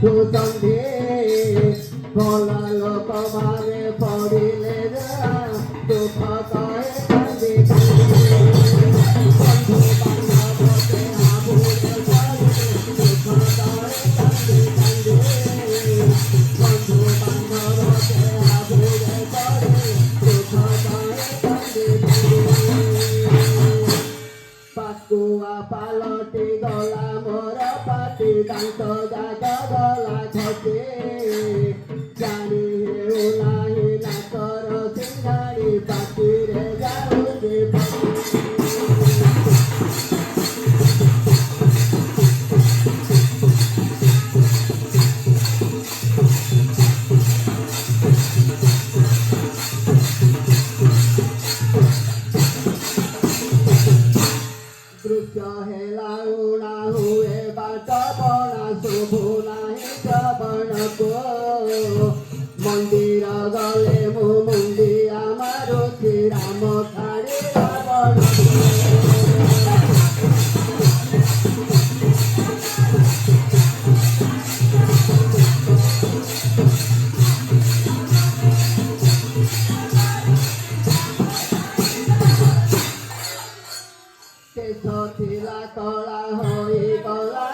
কুসন্ধি ভোলা লোক মারে পড়িলে দুঃখ কয়ে কাঁদি বন্ধু বান্ধবতে আবুলে পড়ে দুঃখ কয়ে কাঁদি বন্ধু বান্ধবতে আবুলে পড়ে দুঃখ কয়ে কাঁদি পাকুয়া পালটি গলা মোর পাটি দান্ত জাগ গলা ঘটে জানি উলাহি নাকর সিংহারি পাটিরে যাউছে दृश्य हेला उड़ा हुए बाट बड़ा शुभ नाही श्रवण को मंदिर गले मु मुंडिया मारुति राम छाड़ी रावण केश थिला कला होई गला